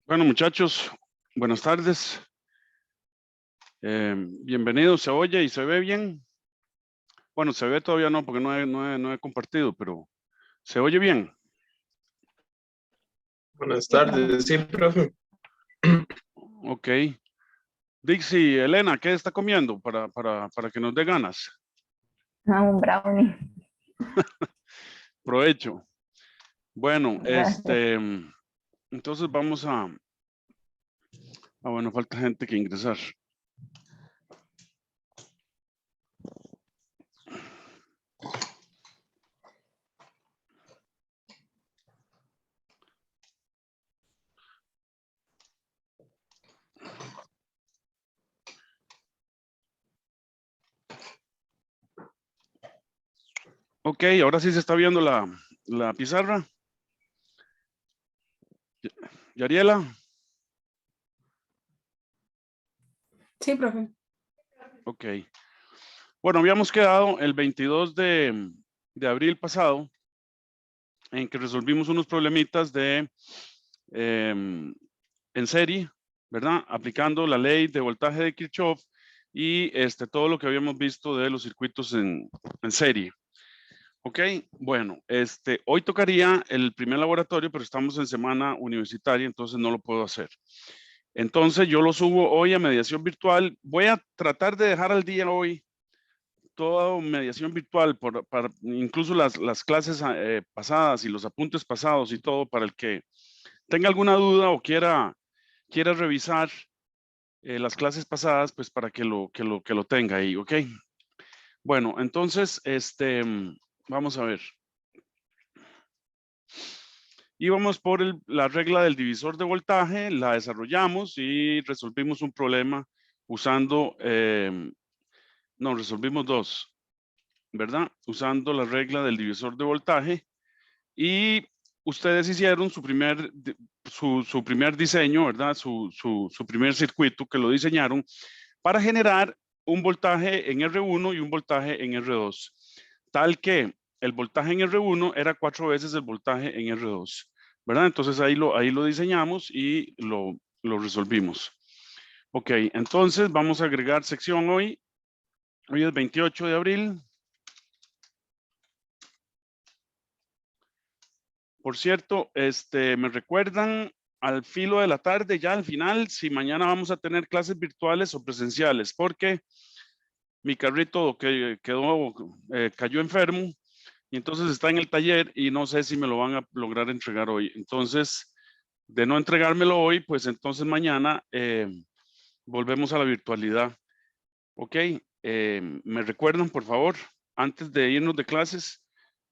Bueno, muchachos, buenas tardes. Bienvenidos. ¿Se oye y se ve bien? Bueno, se ve todavía no, porque no he compartido, pero ¿se oye bien? Buenas tardes, sí, profe. Ok. Dixie, Elena, ¿qué está comiendo para que nos dé ganas? Un brownie. Provecho. Bueno, Gracias. entonces vamos a... bueno, falta gente que ingresar. Ok, ahora sí se está viendo la pizarra. Yariela. Sí, profe. Ok. Bueno, habíamos quedado el 22 de abril pasado en que resolvimos unos problemitas de en serie, ¿verdad? Aplicando la ley de voltaje de Kirchhoff y todo lo que habíamos visto de los circuitos en serie. Ok, bueno, hoy tocaría el primer laboratorio, pero estamos en semana universitaria, entonces no lo puedo hacer. Entonces yo lo subo hoy a mediación virtual. Voy a tratar de dejar al día hoy toda mediación virtual, para incluso las clases pasadas y los apuntes pasados y todo, para el que tenga alguna duda o quiera revisar las clases pasadas, pues para que lo tenga ahí, ¿ok? Bueno, entonces, vamos a ver. Íbamos por la regla del divisor de voltaje, la desarrollamos y resolvimos un problema usando, no, resolvimos dos, ¿verdad? Usando la regla del divisor de voltaje y ustedes hicieron su primer diseño, ¿verdad? Su primer circuito que lo diseñaron para generar un voltaje en R1 y un voltaje en R2, tal que el voltaje en R1 era 4 veces el voltaje en R2, ¿verdad? Entonces ahí lo diseñamos y lo resolvimos. Ok, entonces vamos a agregar sección hoy. Hoy es 28 de abril. Por cierto, me recuerdan al filo de la tarde, ya al final, si mañana vamos a tener clases virtuales o presenciales, porque mi carrito cayó enfermo y entonces está en el taller y no sé si me lo van a lograr entregar hoy. Entonces, de no entregármelo hoy, pues entonces mañana volvemos a la virtualidad. Ok, me recuerdan, por favor, antes de irnos de clases,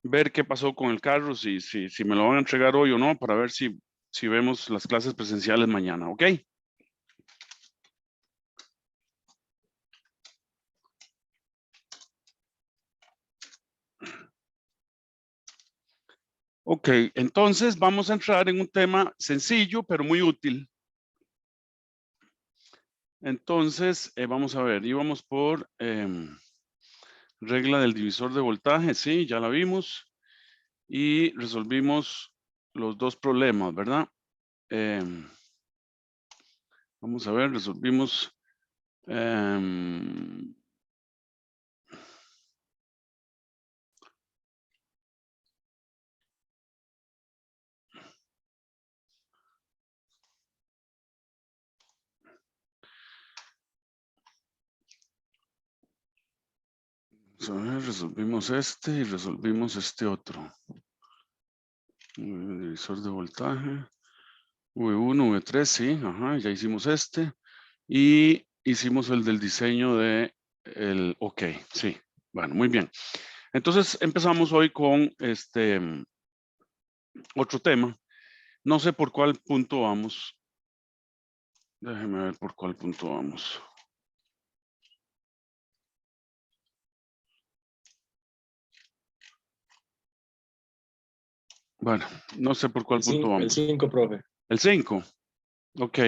ver qué pasó con el carro, si me lo van a entregar hoy o no, para ver si vemos las clases presenciales mañana, ¿ok? Ok, entonces vamos a entrar en un tema sencillo, pero muy útil. Entonces, vamos a ver, íbamos por regla del divisor de voltaje, sí, ya la vimos. Y resolvimos los dos problemas, ¿verdad? Vamos a ver, resolvimos. Vamos a ver, resolvimos este y resolvimos este otro. Divisor de voltaje. V1, V3, sí, ajá, ya hicimos este. Y hicimos el del diseño de el, ok, sí, bueno, muy bien. Entonces empezamos hoy con otro tema. No sé por cuál punto vamos. Déjeme ver por cuál punto vamos. Bueno, no sé por cuál punto vamos. El 5, profe. El 5. Ok.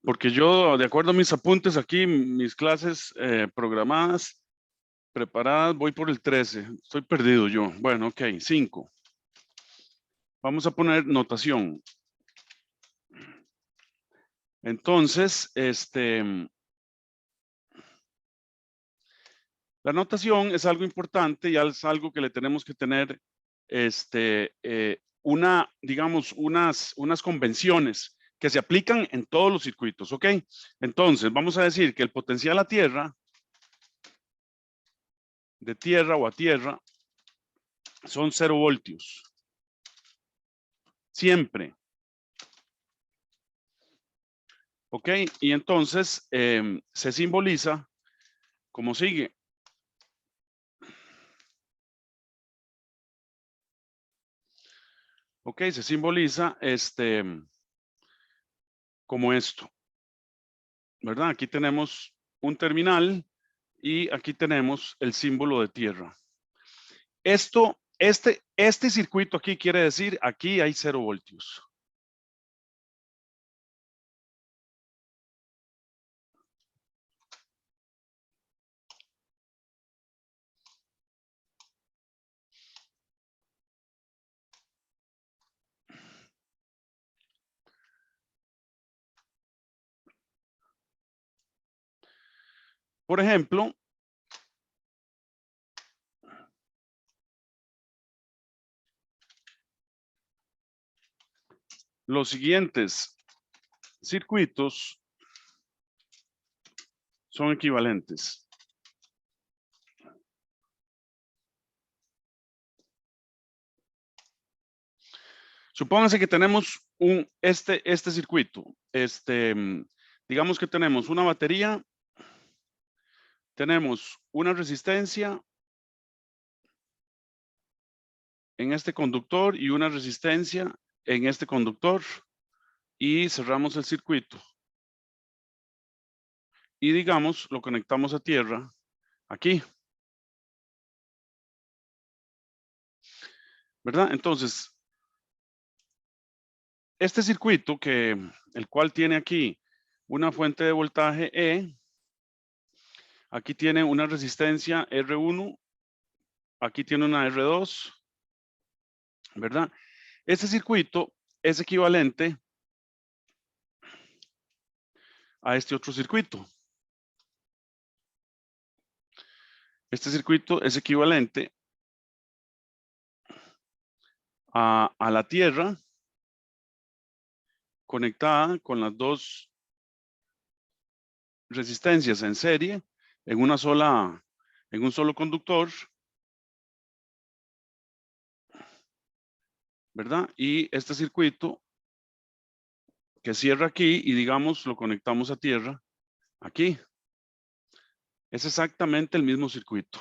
Porque yo, de acuerdo a mis apuntes aquí, mis clases programadas, preparadas, voy por el 13. Estoy perdido yo. Bueno, ok, 5. Vamos a poner notación. Entonces, la notación es algo importante y es algo que le tenemos que tener, digamos, unas convenciones que se aplican en todos los circuitos, ¿ok? Entonces, vamos a decir que el potencial a tierra, de tierra o a tierra, son 0 voltios. Siempre. ¿Ok? Y entonces se simboliza como sigue. ¿Ok? Se simboliza como esto. ¿Verdad? Aquí tenemos un terminal y aquí tenemos el símbolo de tierra. Este circuito aquí quiere decir, aquí hay 0 voltios. Por ejemplo, los siguientes circuitos son equivalentes. Supónganse que tenemos este circuito. Digamos que tenemos una batería, tenemos una resistencia en este conductor y una resistencia en este conductor y cerramos el circuito. Y digamos, lo conectamos a tierra aquí. ¿Verdad? Entonces, este circuito el cual tiene aquí una fuente de voltaje E, aquí tiene una resistencia R1, aquí tiene una R2, ¿verdad? Este circuito es equivalente a este otro circuito. Este circuito es equivalente a la tierra conectada con las dos resistencias en serie en un solo conductor, ¿verdad? Y este circuito que cierra aquí y digamos lo conectamos a tierra aquí. Es exactamente el mismo circuito.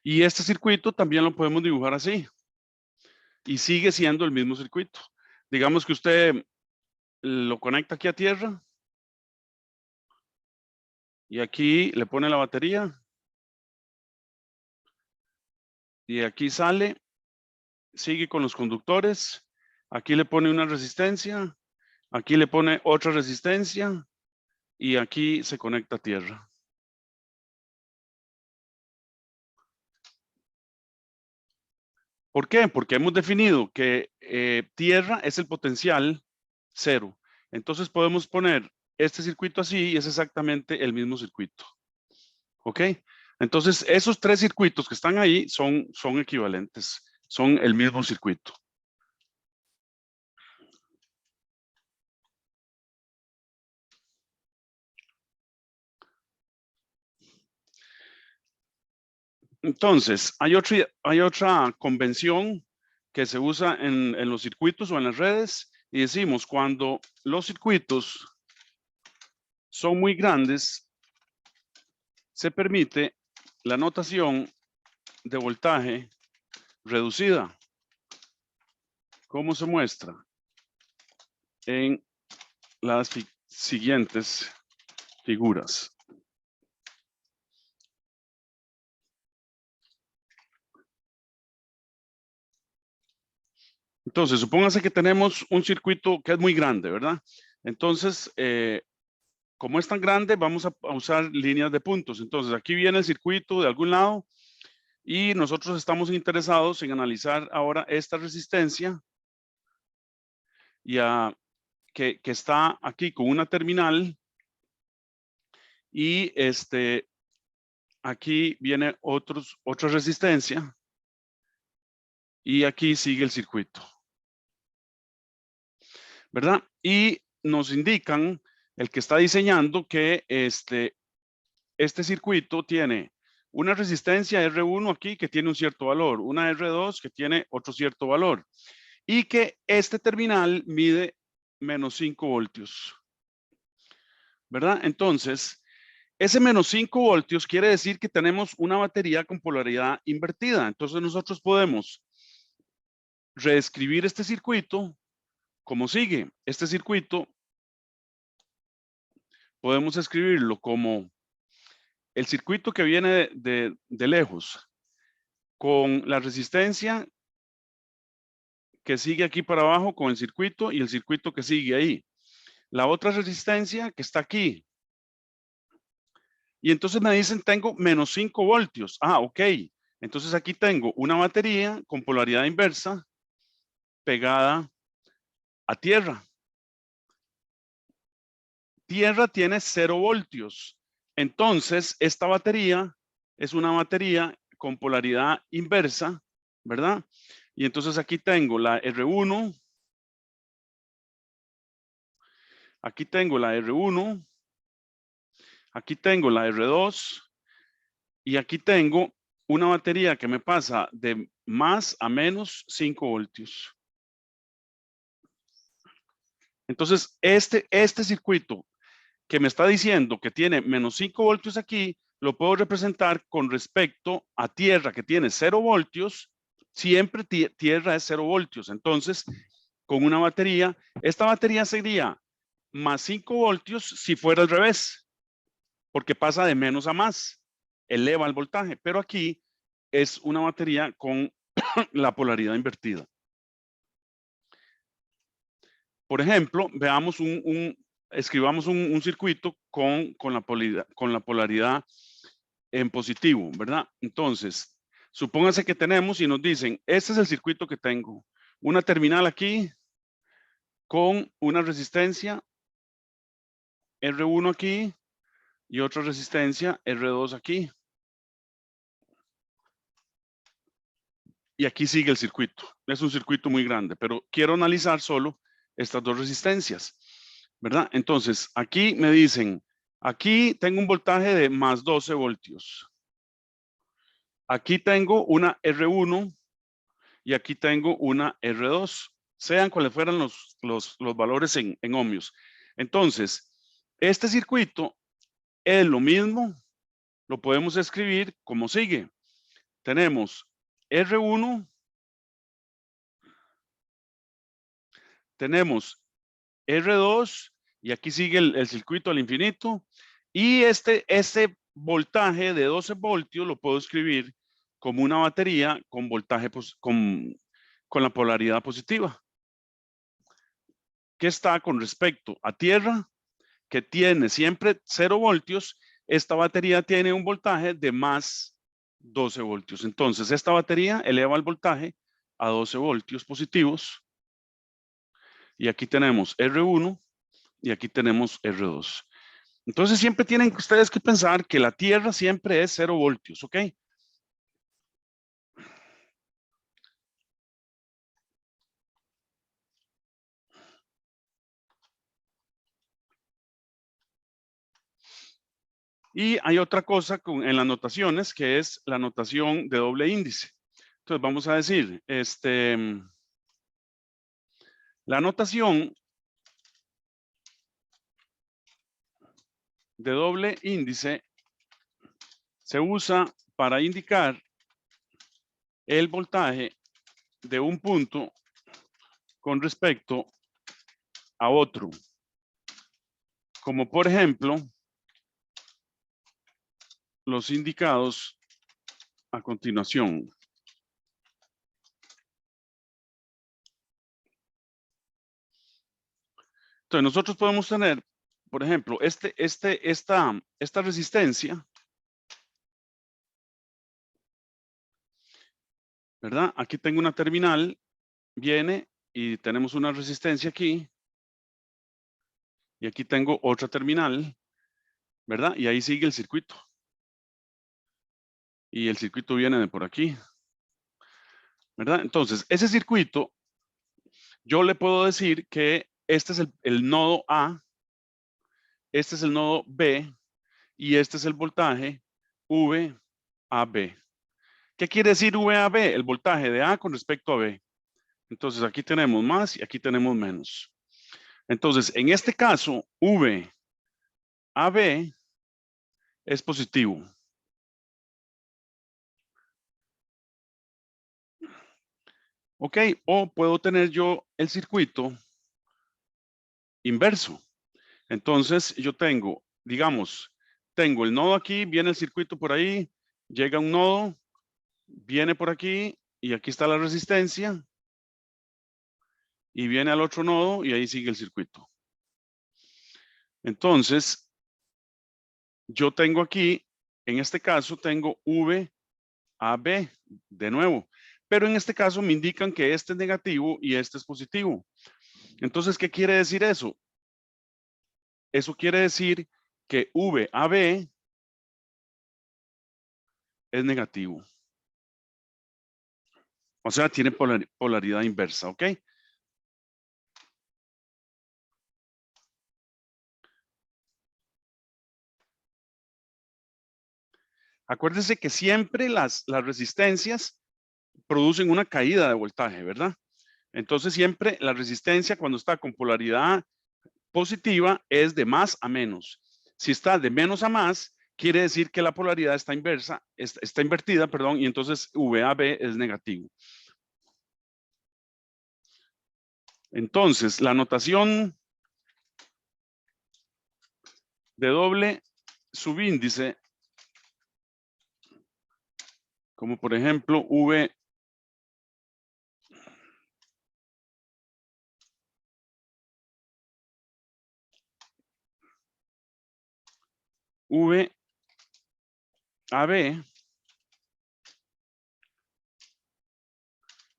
Y este circuito también lo podemos dibujar así. Y sigue siendo el mismo circuito. Digamos que usted lo conecta aquí a tierra. Y aquí le pone la batería. Y aquí sale. Sigue con los conductores. Aquí le pone una resistencia. Aquí le pone otra resistencia. Y aquí se conecta a tierra. ¿Por qué? Porque hemos definido que tierra es el potencial 0. Entonces podemos poner este circuito así y es exactamente el mismo circuito. ¿Ok? Entonces esos 3 circuitos que están ahí son equivalentes, son el mismo circuito. Entonces, hay otra convención que se usa en los circuitos o en las redes y decimos cuando los circuitos son muy grandes, se permite la notación de voltaje reducida. ¿Cómo se muestra? En las siguientes figuras. Entonces, supóngase que tenemos un circuito que es muy grande, ¿verdad? Entonces, como es tan grande, vamos a usar líneas de puntos. Entonces, aquí viene el circuito de algún lado y nosotros estamos interesados en analizar ahora esta resistencia que está aquí con una terminal y aquí viene otra resistencia y aquí sigue el circuito, ¿verdad? Y nos indican el que está diseñando que este circuito tiene una resistencia R1 aquí que tiene un cierto valor, una R2 que tiene otro cierto valor y que este terminal mide menos 5 voltios, ¿verdad? Entonces, ese menos 5 voltios quiere decir que tenemos una batería con polaridad invertida. Entonces nosotros podemos reescribir este circuito como sigue. Este circuito podemos escribirlo como el circuito que viene de lejos con la resistencia que sigue aquí para abajo con el circuito y el circuito que sigue ahí. La otra resistencia que está aquí. Y entonces me dicen tengo menos 5 voltios. Ah, ok. Entonces aquí tengo una batería con polaridad inversa pegada a tierra. Tierra tiene 0 voltios. Entonces, esta batería es una batería con polaridad inversa, ¿verdad? Y entonces aquí tengo la R1, aquí tengo la R1, aquí tengo la R2 y aquí tengo una batería que me pasa de más a menos 5 voltios. Entonces, este circuito que me está diciendo que tiene menos 5 voltios aquí, lo puedo representar con respecto a tierra que tiene 0 voltios. Siempre tierra es 0 voltios. Entonces, con una batería, esta batería sería más 5 voltios si fuera al revés, porque pasa de menos a más, eleva el voltaje. Pero aquí es una batería con la polaridad invertida. Por ejemplo, veamos escribamos un circuito con la polaridad en positivo, ¿verdad? Entonces, supóngase que tenemos y nos dicen, este es el circuito que tengo. Una terminal aquí con una resistencia R1 aquí y otra resistencia R2 aquí. Y aquí sigue el circuito. Es un circuito muy grande, pero quiero analizar solo estas dos resistencias, ¿verdad? Entonces, aquí me dicen, aquí tengo un voltaje de más 12 voltios. Aquí tengo una R1 y aquí tengo una R2, sean cuales fueran los valores en ohmios. Entonces, este circuito es lo mismo, lo podemos escribir como sigue. Tenemos R1, tenemos R2 y aquí sigue el circuito al infinito y este voltaje de 12 voltios lo puedo escribir como una batería con voltaje con la polaridad positiva que está con respecto a tierra que tiene siempre 0 voltios. Esta batería tiene un voltaje de más 12 voltios. Entonces esta batería eleva el voltaje a 12 voltios positivos y aquí tenemos R1 y aquí tenemos R2. Entonces siempre tienen ustedes que pensar que la tierra siempre es 0 voltios, ¿ok? Y hay otra cosa en las notaciones que es la notación de doble índice. Entonces vamos a decir, la notación de doble índice se usa para indicar el voltaje de un punto con respecto a otro. Como por ejemplo, los indicados a continuación. Entonces, nosotros podemos tener, por ejemplo, esta resistencia, ¿verdad? Aquí tengo una terminal, viene y tenemos una resistencia aquí. Y aquí tengo otra terminal, ¿verdad? Y ahí sigue el circuito. Y el circuito viene de por aquí, ¿verdad? Entonces, ese circuito, yo le puedo decir que este es el nodo A, este es el nodo B, y este es el voltaje VAB. ¿Qué quiere decir VAB? El voltaje de A con respecto a B. Entonces, aquí tenemos más y aquí tenemos menos. Entonces, en este caso, VAB es positivo. Ok, o puedo tener yo el circuito inverso. Entonces yo tengo, digamos, tengo el nodo aquí, viene el circuito por ahí, llega un nodo, viene por aquí y aquí está la resistencia y viene al otro nodo y ahí sigue el circuito. Entonces, yo tengo aquí, en este caso tengo VAB de nuevo, pero en este caso me indican que este es negativo y este es positivo. Entonces, ¿qué quiere decir eso? Eso quiere decir que VAB es negativo. O sea, tiene polaridad inversa, ¿ok? Acuérdense que siempre las resistencias producen una caída de voltaje, ¿verdad? Entonces siempre la resistencia cuando está con polaridad positiva es de más a menos. Si está de menos a más, quiere decir que la polaridad está invertida, perdón, y entonces VAB es negativo. Entonces, la notación de doble subíndice, como por ejemplo VAB,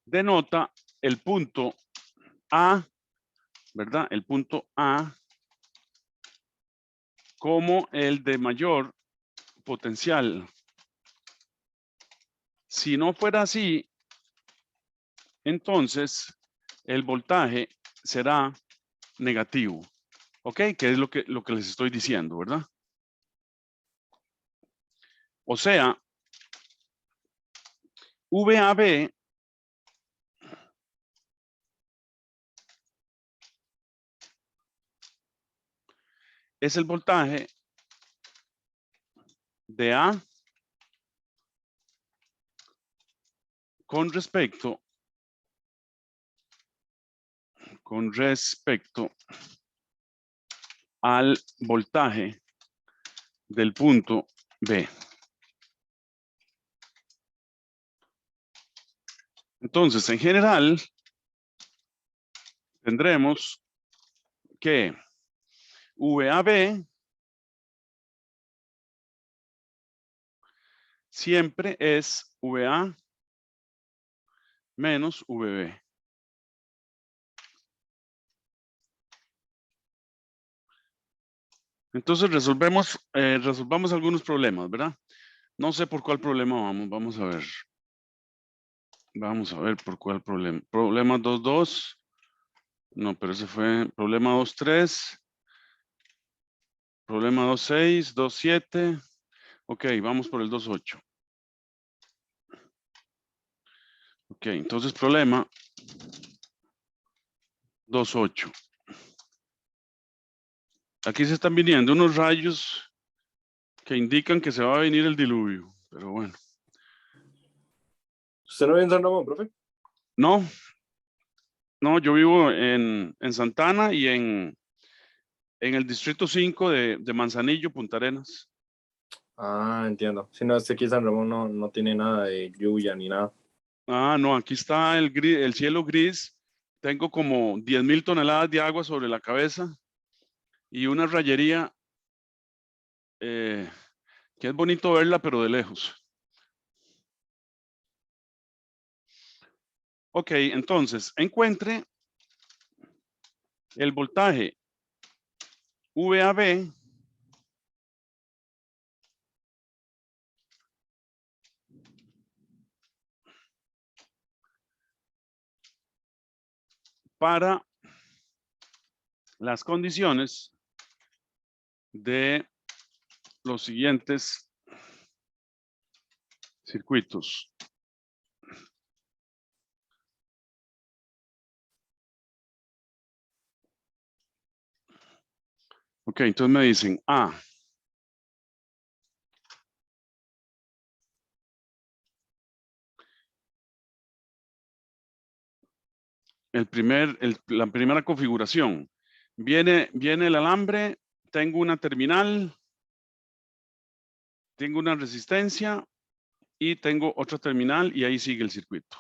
denota el punto A, ¿verdad? El punto A como el de mayor potencial. Si no fuera así, entonces el voltaje será negativo. ¿Ok? Que es lo que les estoy diciendo, ¿verdad? O sea, VAB es el voltaje de A con respecto al voltaje del punto B. Entonces, en general, tendremos que VAB siempre es VA menos VB. Entonces resolvamos algunos problemas, ¿verdad? No sé por cuál problema vamos a ver. Vamos a ver por cuál problema. Problema 2.2. No, pero ese fue problema 2.3. Problema 2.6, 2.7. Ok, vamos por el 2.8. Ok, entonces problema 2.8. Aquí se están viniendo unos rayos que indican que se va a venir el diluvio, pero bueno. ¿Usted no vive en San Ramón, profe? No, yo vivo en Santana y en el distrito 5 de Manzanillo, Punta Arenas. Ah, entiendo. Si no, aquí San Ramón no tiene nada de lluvia ni nada. Ah, no, aquí está el cielo gris. Tengo como 10,000 toneladas de agua sobre la cabeza. y una rayería que es bonito verla, pero de lejos. Ok, entonces, encuentre el voltaje VAB para las condiciones de los siguientes circuitos. Ok, entonces me dicen la primera configuración. Viene el alambre, tengo una terminal, tengo una resistencia y tengo otra terminal y ahí sigue el circuito.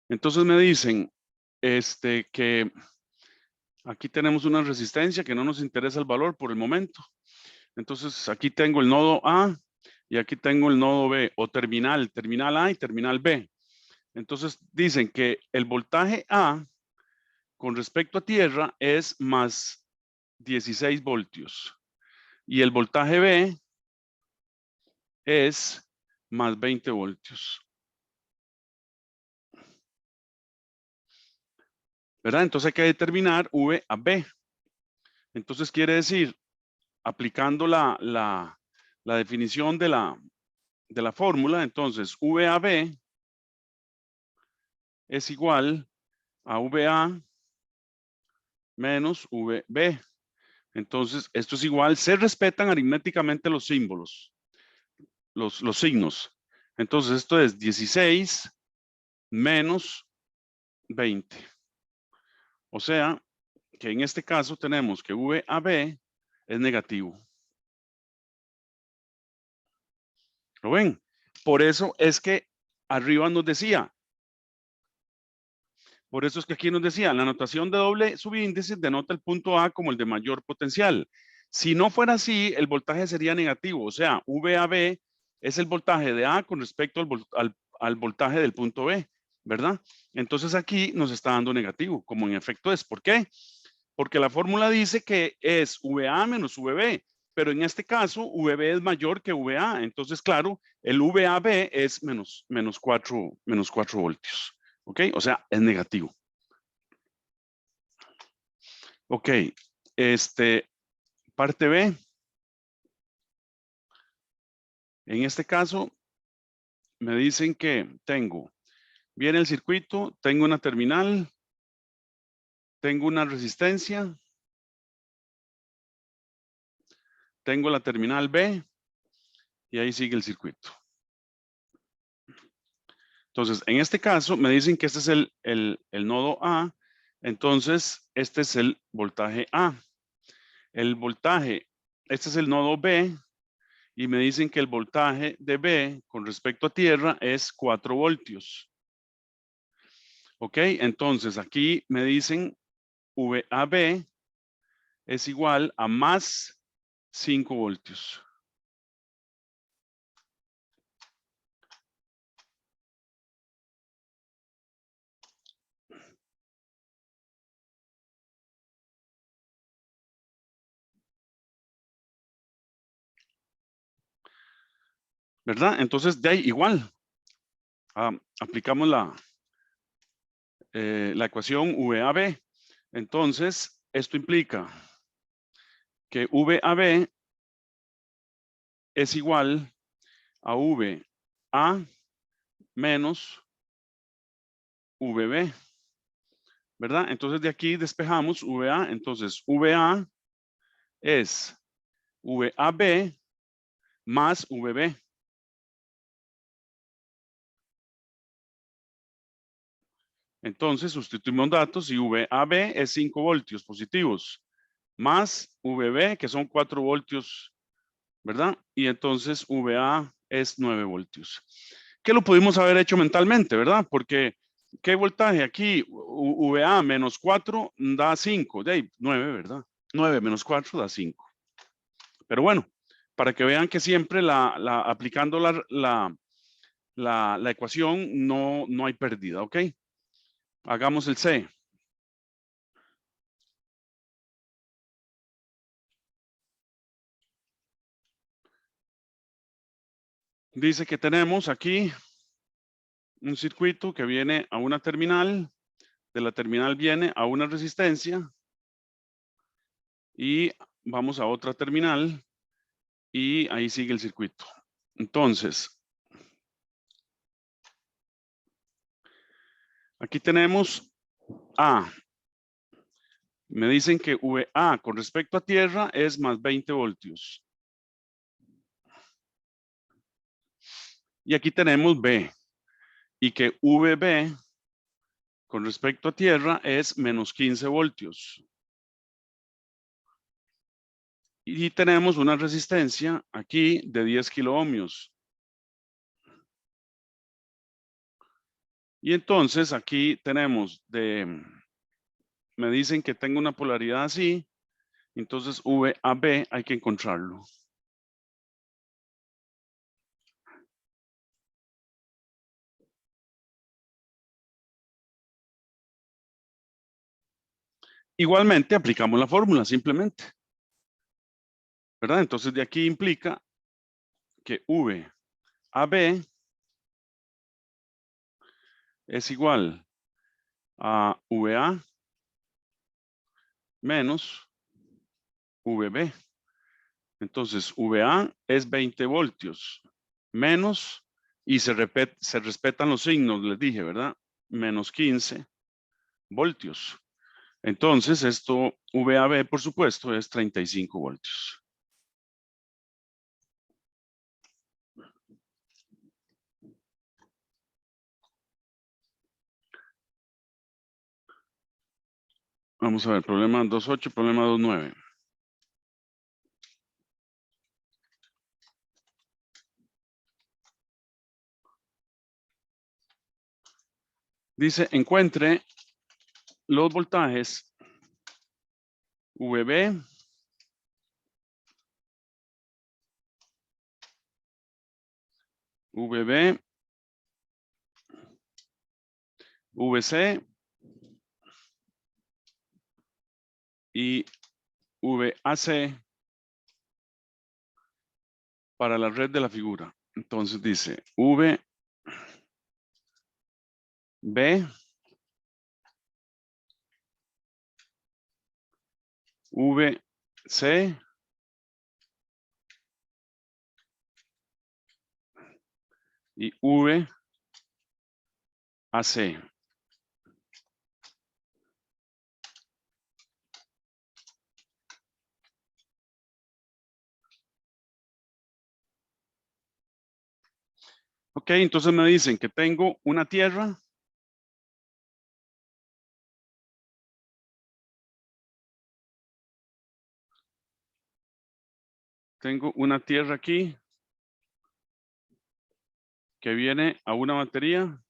Entonces me dicen que aquí tenemos una resistencia que no nos interesa el valor por el momento. Entonces aquí tengo el nodo A y aquí tengo el nodo B o terminal A y terminal B. Entonces dicen que el voltaje A con respecto a tierra es más 16 voltios y el voltaje B es más 20 voltios. ¿Verdad? Entonces hay que determinar V a B. Entonces quiere decir, aplicando la definición de la fórmula, entonces VAB es igual a VA menos VB. Entonces, esto es igual, se respetan aritméticamente los símbolos, los signos. Entonces, esto es 16 menos 20. O sea, que en este caso tenemos que VAB es negativo. ¿Lo ven? Por eso es que arriba nos decía, por eso es que aquí nos decía, la notación de doble subíndice denota el punto A como el de mayor potencial. Si no fuera así, el voltaje sería negativo, o sea, VAB es el voltaje de A con respecto al voltaje del punto B, ¿verdad? Entonces aquí nos está dando negativo, como en efecto es. ¿Por qué? Porque la fórmula dice que es VA menos VB, pero en este caso VB es mayor que VA, entonces claro, el VAB es menos 4 voltios. ¿Ok? O sea, es negativo. Ok. Parte B. En este caso, me dicen que viene el circuito, tengo una terminal, tengo una resistencia, tengo la terminal B y ahí sigue el circuito. Entonces, en este caso, me dicen que este es el nodo A. Entonces, este es el voltaje A. El voltaje, este es el nodo B. Y me dicen que el voltaje de B con respecto a tierra es 4 voltios. Ok, entonces aquí me dicen VAB es igual a más 5 voltios. ¿Verdad? Entonces, de ahí igual. Aplicamos la ecuación VAB. Entonces, esto implica que VAB es igual a VA menos VB. ¿Verdad? Entonces, de aquí despejamos VA. Entonces, VA es VAB más VB. Entonces, sustituimos datos y VAB es 5 voltios positivos más VB, que son 4 voltios, ¿verdad? Y entonces VA es 9 voltios. ¿Qué lo pudimos haber hecho mentalmente, verdad? Porque, ¿qué voltaje aquí? VA menos 4 da 5, de ahí 9, ¿verdad? 9 menos 4 da 5. Pero bueno, para que vean que siempre aplicando la ecuación no hay pérdida, ¿ok? Hagamos el C. Dice que tenemos aquí un circuito que viene a una terminal, de la terminal viene a una resistencia y vamos a otra terminal y ahí sigue el circuito. Entonces, aquí tenemos A. Me dicen que VA con respecto a tierra es más 20 voltios. Y aquí tenemos B. Y que VB con respecto a tierra es menos 15 voltios. Y tenemos una resistencia aquí de 10 kiloohmios. Y entonces aquí tenemos me dicen que tengo una polaridad así, entonces VAB hay que encontrarlo. Igualmente aplicamos la fórmula simplemente, ¿verdad? Entonces de aquí implica que VAB es igual a VA menos VB. Entonces, VA es 20 voltios menos, y se respetan los signos, les dije, ¿verdad? Menos 15 voltios. Entonces, esto, VAB, por supuesto, es 35 voltios. Vamos a ver, problema 2.8, problema 2.9. Dice, encuentre los voltajes VB, VB, VC y VAC para la red de la figura. Entonces dice VB, VC y VAC. Ok, entonces me dicen que tengo una tierra. Tengo una tierra aquí que viene a una batería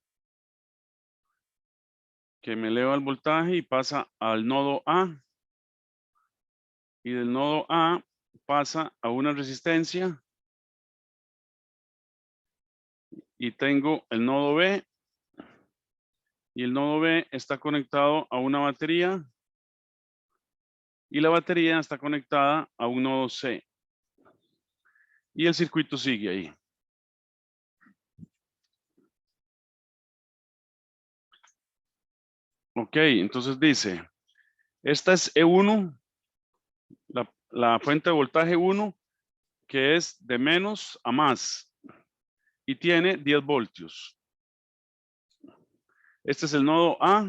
que me eleva el voltaje y pasa al nodo A. Y del nodo A pasa a una resistencia. Y tengo el nodo B. Y el nodo B está conectado a una batería. Y la batería está conectada a un nodo C. Y el circuito sigue ahí. Ok, entonces dice, esta es E1, la fuente de voltaje 1, que es de menos a más y tiene 10 voltios. Este es el nodo A.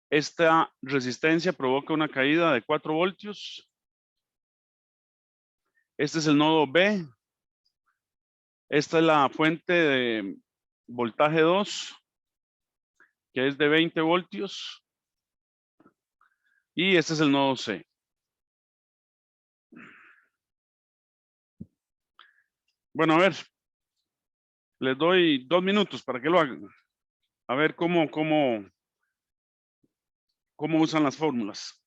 Esta resistencia provoca una caída de 4 voltios. Este es el nodo B. Esta es la fuente de voltaje 2, que es de 20 voltios. Y este es el nodo C. Bueno, a ver. Les doy 2 minutos para que lo hagan. A ver cómo usan las fórmulas.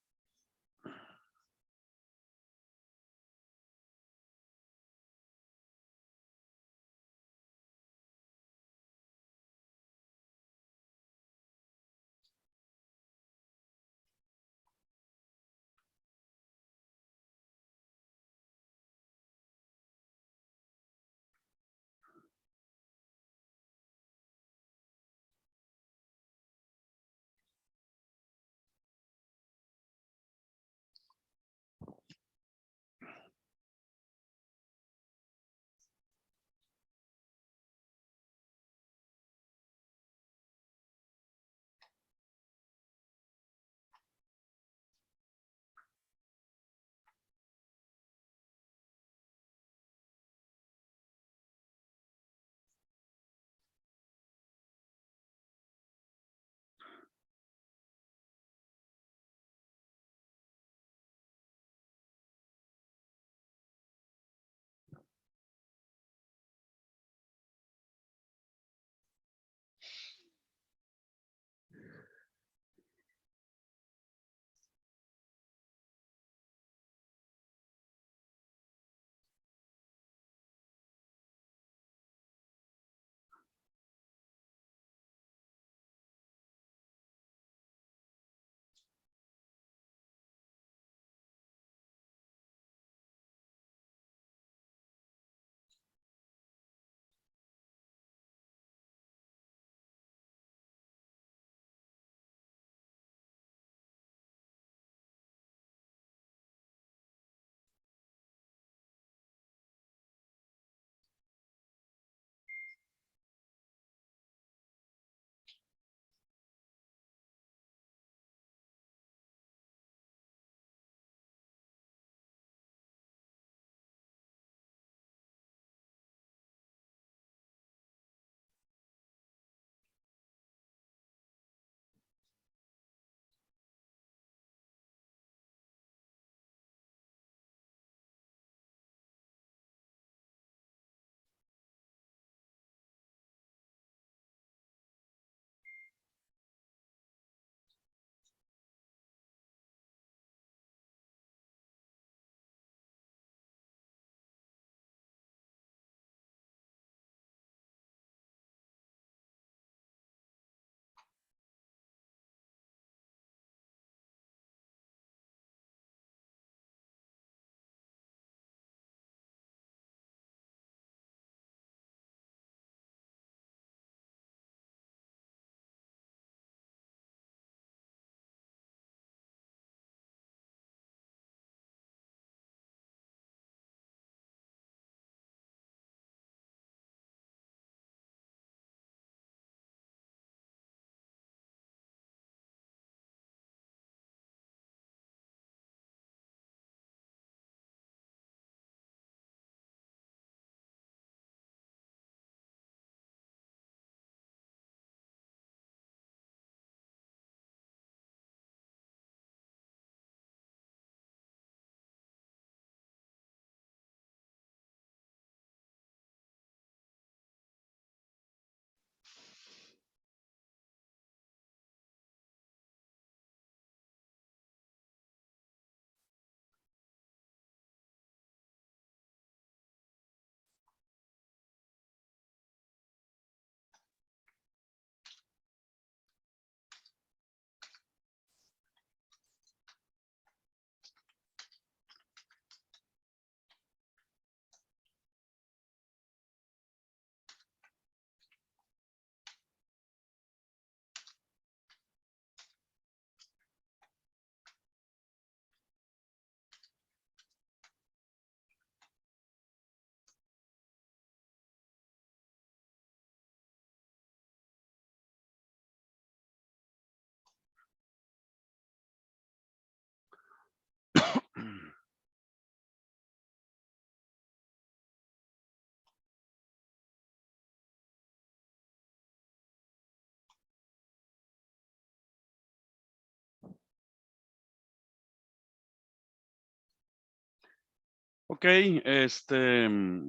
Ok,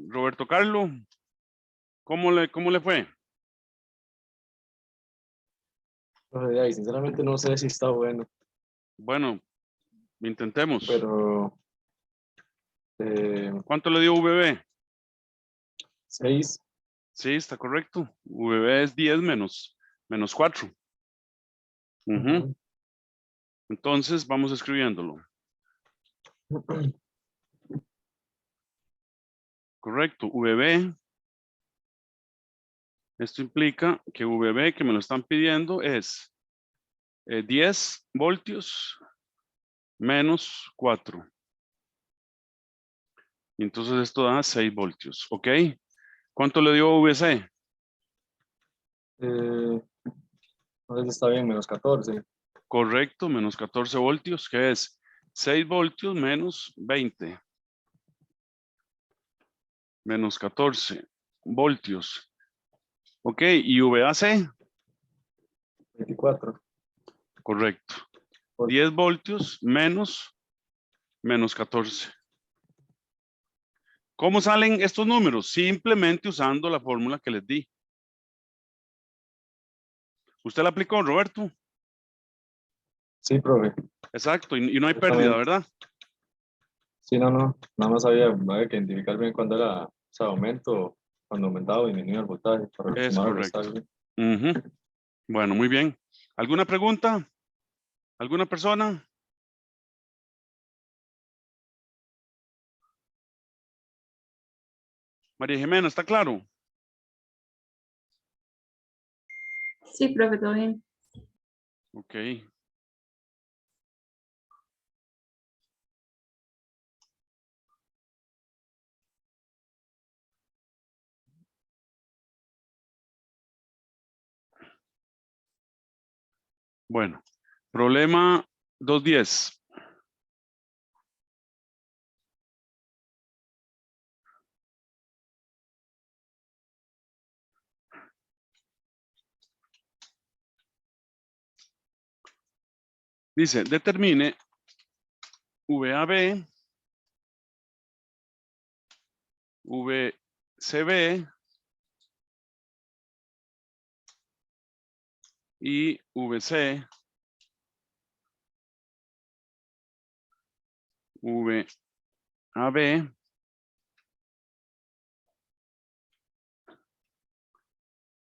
Roberto Carlos, cómo le fue? Profe, ay, sinceramente no sé si está bueno, Bueno, intentemos. pero ¿Cuánto le dio VB? 6. Sí, está correcto. VB es 10 menos 4. Ujú. Entonces, vamos escribiéndolo. Correcto. VB. Esto implica que VB, que me lo están pidiendo, es 10 voltios menos 4. Y entonces esto da 6 voltios. ¿Ok? ¿Cuánto le dio VC? No sé si está bien, -14. Correcto, menos 14 voltios, que es 6 voltios menos 20. Menos 14 voltios. Ok, ¿y VAC? 24. Correcto. 10 voltios menos 14. ¿Cómo salen estos números? Simplemente usando la fórmula que les di. ¿Usted la aplicó, Roberto? Sí, profe, Exacto, y no hay pérdida, exactamente. ¿verdad? Sí, no, nada más había que identificar bien cuándo era, o sea, aumento, cuando aumentaba o disminuía el voltaje para Es sumar o correcto. restar bien. Ujú. Bueno, muy bien. ¿Alguna pregunta? ¿Alguna persona? María Jimena, ¿está claro? Sí, profe, todo bien. Ok. Bueno, problema 210. Dice, determine VAB, VCB y VC, VAB,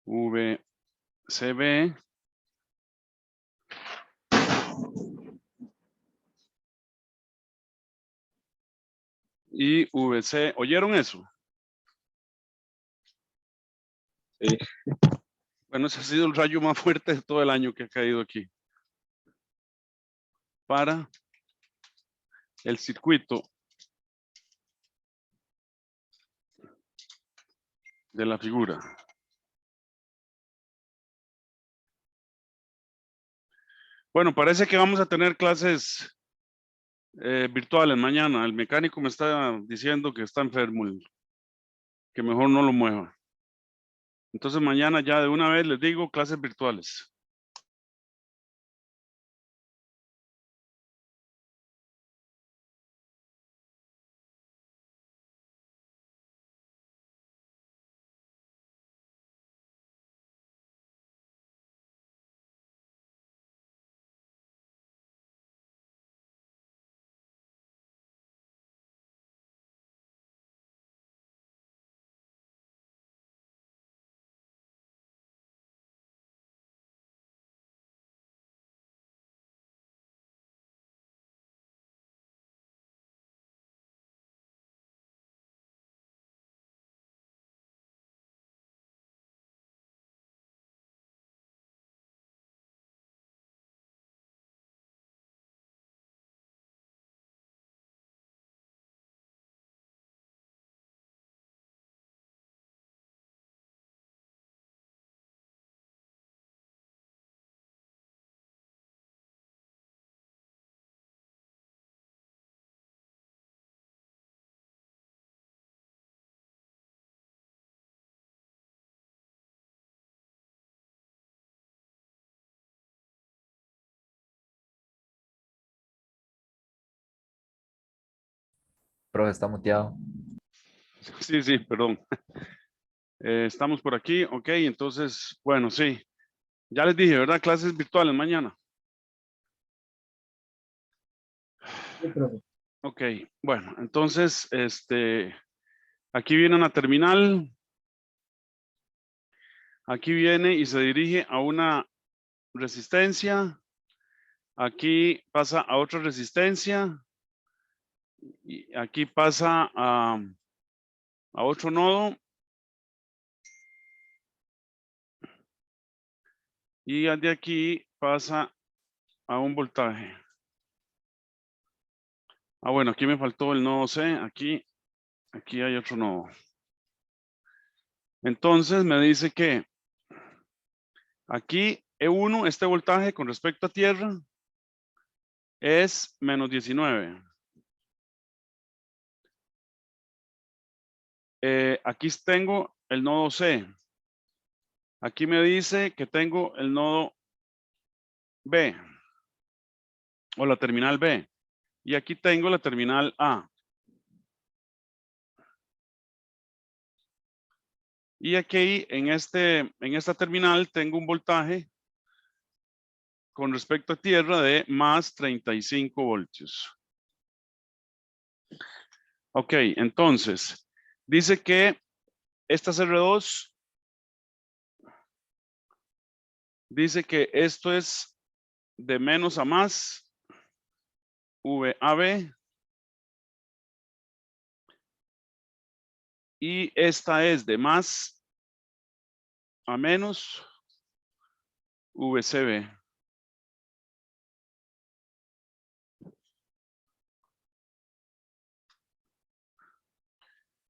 VCB y VC. ¿Oyeron eso? Sí, Bueno, ese ha sido el rayo más fuerte de todo el año que ha caído aquí. Para el circuito de la figura. Bueno, parece que vamos a tener clases virtuales mañana. El mecánico me está diciendo que está enfermo, que mejor no lo mueva. Entonces mañana ya de una vez les digo clases virtuales. Profe, está muteado. Sí, sí, perdón. Estamos por aquí, ok, entonces, bueno, sí. Ya les dije, ¿verdad? Clases virtuales mañana. Ok, bueno, entonces, aquí viene una terminal. Aquí viene y se dirige a una resistencia. Aquí pasa a otra resistencia. Y aquí pasa a otro nodo. Y de aquí pasa a un voltaje. Bueno, aquí me faltó el nodo C. Aquí hay otro nodo. Entonces me dice que aquí E1, este voltaje con respecto a tierra, es menos 19. Aquí tengo el nodo C. Aquí me dice que tengo el nodo B o la terminal B. Y aquí tengo la terminal A. Y aquí en esta terminal tengo un voltaje con respecto a tierra de más 35 voltios. Ok, entonces dice que esta R2 dice que esto es de menos a más VAB y esta es de más a menos VCB.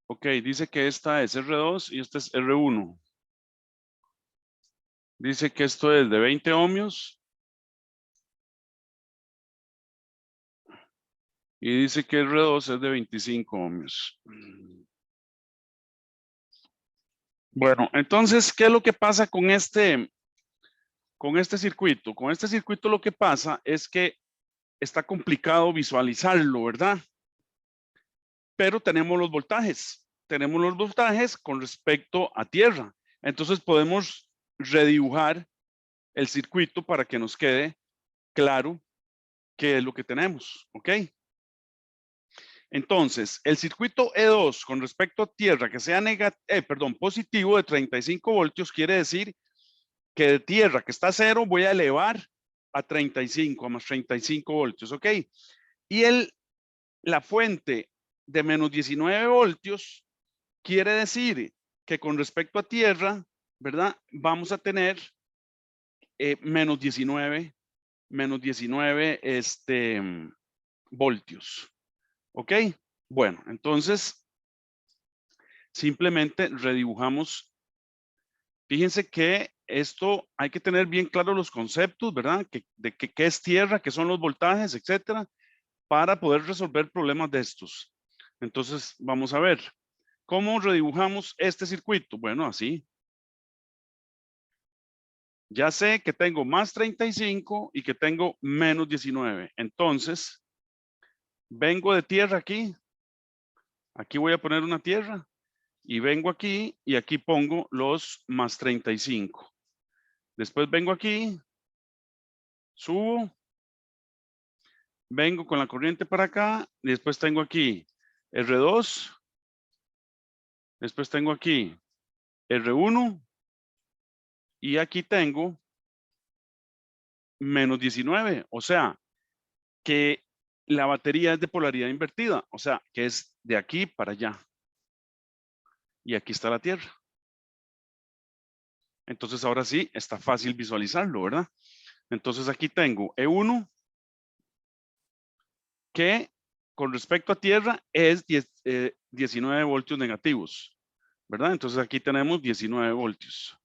Ok, dice que esta es R2 y esta es R1. Dice que esto es de 20 ohmios. Y dice que R2 es de 25 ohmios. Bueno, entonces, ¿qué es lo que pasa con este circuito? Con este circuito lo que pasa es que está complicado visualizarlo, ¿verdad? Pero tenemos los voltajes. Tenemos los voltajes con respecto a tierra. Entonces podemos redibujar el circuito para que nos quede claro qué es lo que tenemos, ¿ok? Entonces, el circuito E2 con respecto a tierra que sea positivo de 35 voltios quiere decir que de tierra que está a 0 voy a elevar a 35, a más 35 voltios, ¿ok? Y la fuente de menos 19 voltios quiere decir que con respecto a tierra, ¿verdad? Vamos a tener menos 19 voltios. ¿Ok? Bueno, entonces simplemente redibujamos. Fíjense que esto hay que tener bien claro los conceptos, ¿verdad? De qué es tierra, qué son los voltajes, etcétera, para poder resolver problemas de estos. Entonces, vamos a ver. ¿Cómo redibujamos este circuito? Bueno, así. Ya sé que tengo más 35 y que tengo menos 19. Entonces, vengo de tierra aquí. Aquí voy a poner una tierra. Y vengo aquí y aquí pongo los más 35. Después vengo aquí. Subo. Vengo con la corriente para acá. Y después tengo aquí R2. Después tengo aquí R1. Y aquí tengo menos 19. O sea, que la batería es de polaridad invertida. O sea, que es de aquí para allá. Y aquí está la Tierra. Entonces ahora sí, está fácil visualizarlo, ¿verdad? Entonces aquí tengo E1, que con respecto a Tierra es 19 voltios negativos, ¿verdad? Entonces aquí tenemos 19 voltios.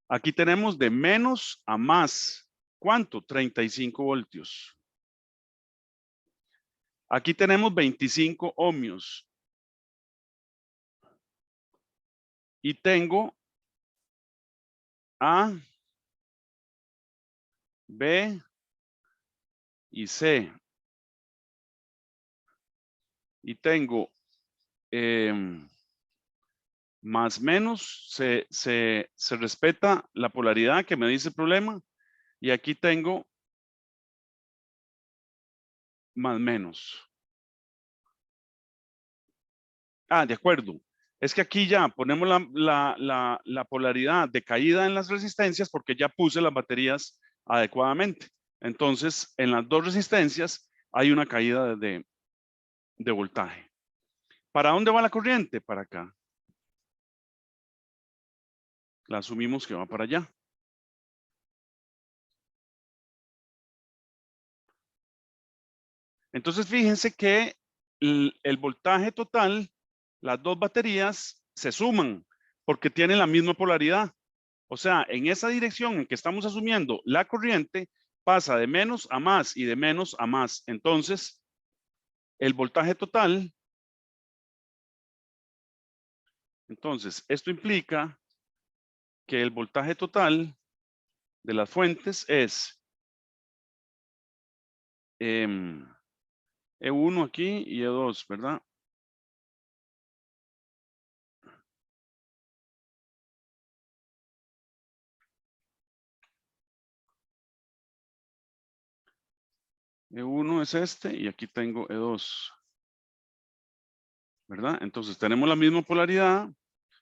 Aquí tenemos de menos a más. ¿Cuánto? 35 voltios. Aquí tenemos 25 ohmios. Y tengo A, B y C. y tengo más menos, se respeta la polaridad que me dice el problema, y aquí tengo más menos. Ah, de acuerdo. Es que aquí ya ponemos la polaridad de caída en las resistencias porque ya puse las baterías adecuadamente. Entonces, en las dos resistencias hay una caída de voltaje. ¿Para dónde va la corriente? Para acá. La asumimos que va para allá. Entonces, fíjense que el voltaje total, las dos baterías se suman porque tienen la misma polaridad. O sea, en esa dirección en que estamos asumiendo la corriente, pasa de menos a más y de menos a más. Entonces, el voltaje total, entonces, esto implica que el voltaje total de las fuentes es E1 aquí y E2, ¿verdad? E1 es este y aquí tengo E2. ¿Verdad? Entonces tenemos la misma polaridad.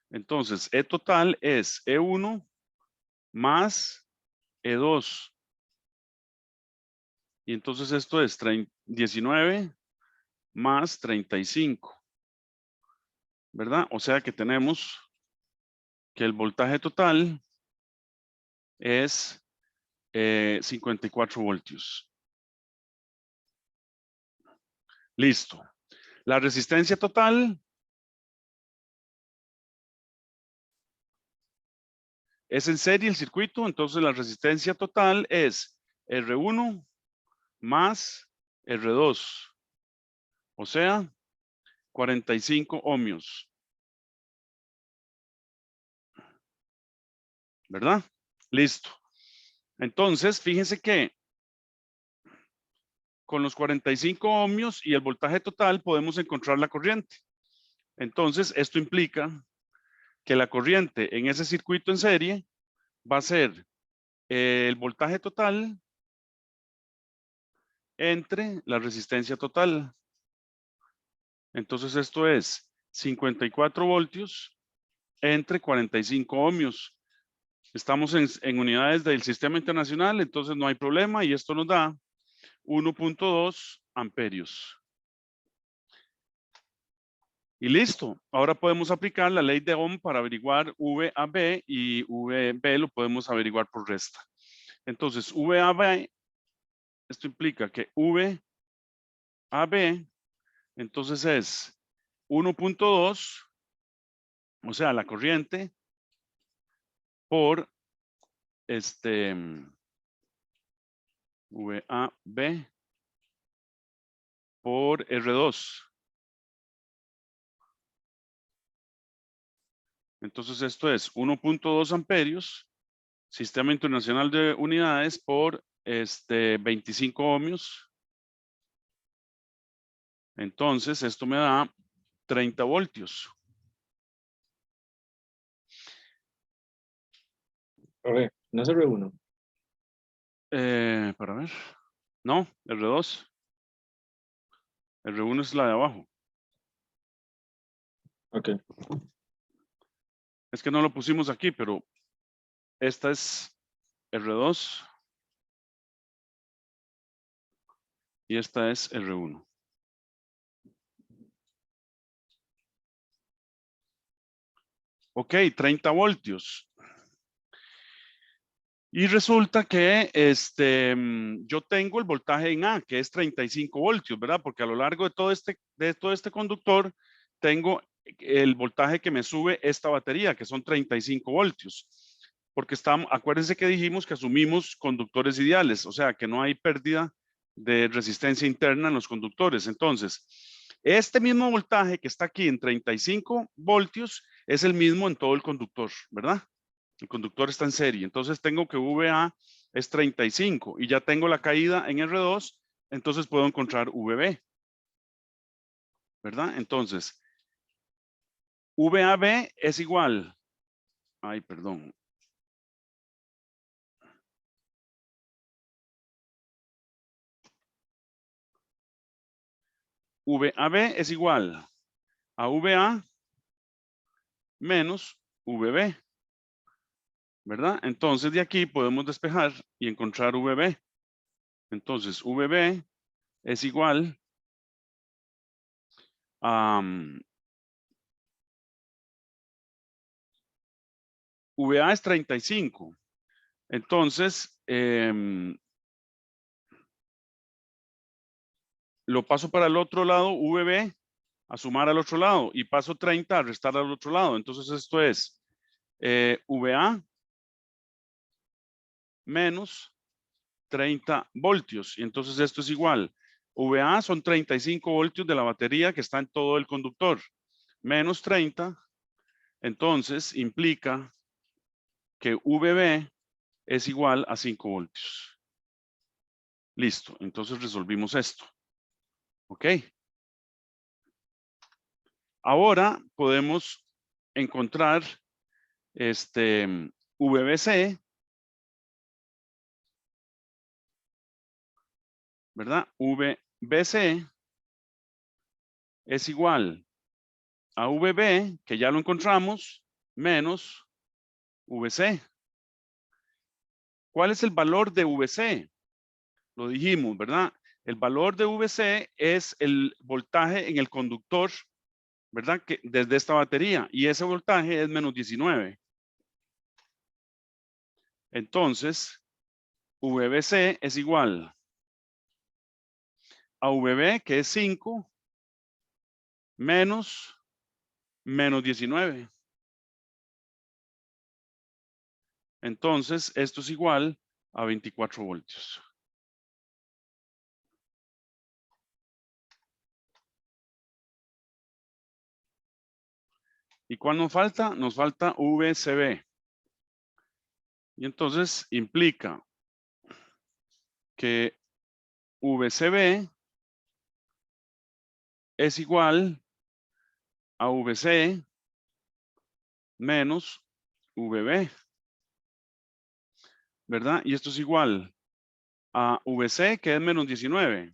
Entonces E total es E1 más E2. Y entonces esto es 19 más 35. ¿Verdad? O sea que tenemos que el voltaje total es 54 voltios. Listo. La resistencia total es en serie el circuito, entonces la resistencia total es R1 más R2. O sea, 45 ohmios. ¿Verdad? Listo. Entonces, fíjense que con los 45 ohmios y el voltaje total podemos encontrar la corriente. Entonces, esto implica que la corriente en ese circuito en serie va a ser el voltaje total entre la resistencia total. Entonces, esto es 54 voltios entre 45 ohmios. Estamos en unidades del sistema internacional, entonces no hay problema y esto nos da 1.2 amperios. Y listo. Ahora podemos aplicar la ley de Ohm para averiguar VAB y VB lo podemos averiguar por resta. Entonces, VAB, esto implica que VAB, entonces es 1.2, o sea, la corriente por VAB por R2. Entonces esto es 1.2 amperios, Sistema Internacional de Unidades por 25 ohmios. Entonces esto me da 30 voltios. Profe, no es R1. Para ver. No, R2. R1 es la de abajo. Ok. Es que no lo pusimos aquí, pero esta es R2 y esta es R1. Ok, 30 voltios. Y resulta que yo tengo el voltaje en A, que es 35 voltios, ¿verdad? Porque a lo largo de todo este conductor tengo el voltaje que me sube esta batería, que son 35 voltios. Porque acuérdense que dijimos que asumimos conductores ideales, o sea, que no hay pérdida de resistencia interna en los conductores. Entonces, este mismo voltaje que está aquí en 35 voltios es el mismo en todo el conductor, ¿verdad? El conductor está en serie. Entonces tengo que VA es 35 y ya tengo la caída en R2, entonces puedo encontrar VB. ¿verdad? Entonces, VAB es igual. Ay, perdón. VAB es igual a VA menos VB, ¿verdad? Entonces de aquí podemos despejar y encontrar VB. Entonces VB es igual a VA es 35. Entonces lo paso para el otro lado, VB, a sumar al otro lado y paso 30 a restar al otro lado. Entonces esto es VA menos 30 voltios. Y entonces esto es igual. VA son 35 voltios de la batería que está en todo el conductor. Menos 30. Entonces implica que VB es igual a 5 voltios. Listo. Entonces resolvimos esto. ¿Ok? Ahora podemos encontrar VBC, ¿verdad? VBC es igual a VB, que ya lo encontramos, menos VC. ¿Cuál es el valor de VC? Lo dijimos, ¿verdad? El valor de VC es el voltaje en el conductor, ¿verdad? Que desde esta batería, y ese voltaje es menos 19. Entonces, VBC es igual a VB, que es 5, menos 19. Entonces, esto es igual a 24 voltios. ¿Y cuál nos falta? Nos falta VCB. Y entonces implica que VCB es igual a VC menos VB, ¿verdad? Y esto es igual a VC, que es menos 19,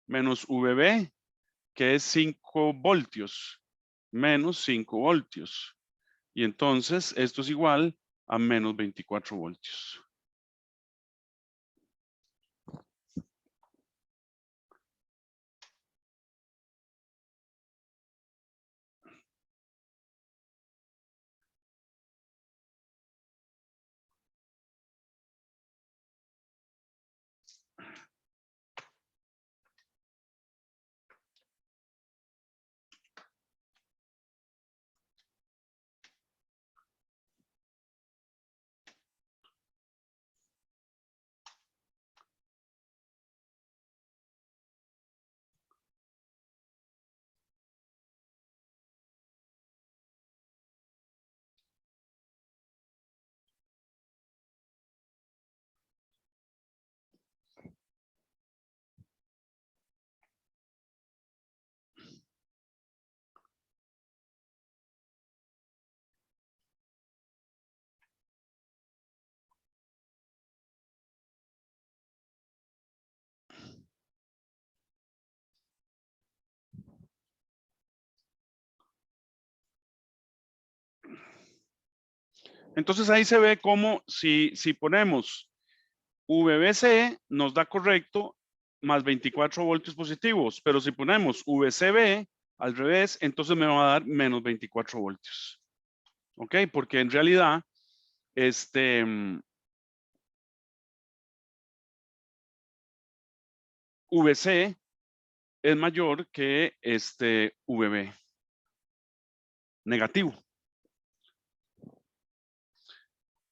menos VB, que es 5 voltios, menos 5 voltios. Y entonces esto es igual a menos 24 voltios. Entonces ahí se ve como si ponemos VBC nos da correcto más 24 voltios positivos, pero si ponemos VCB al revés, entonces me va a dar menos 24 voltios. ¿Ok? Porque en realidad, VC es mayor que VB. Negativo.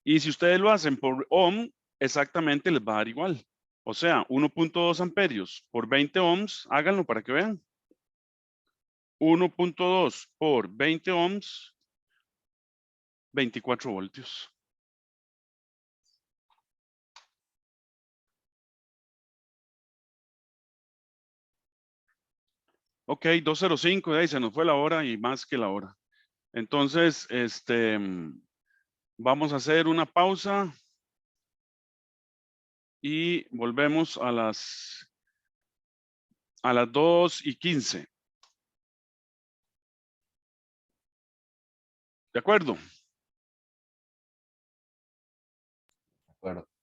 Y si ustedes lo hacen por ohm, exactamente les va a dar igual. O sea, 1.2 amperios por 20 ohms, háganlo para que vean. 1.2 por 20 ohms, 24 voltios. Ok, 2:05, ahí se nos fue la hora y más que la hora. Entonces, vamos a hacer una pausa y volvemos a las 2:15. ¿De acuerdo? De acuerdo.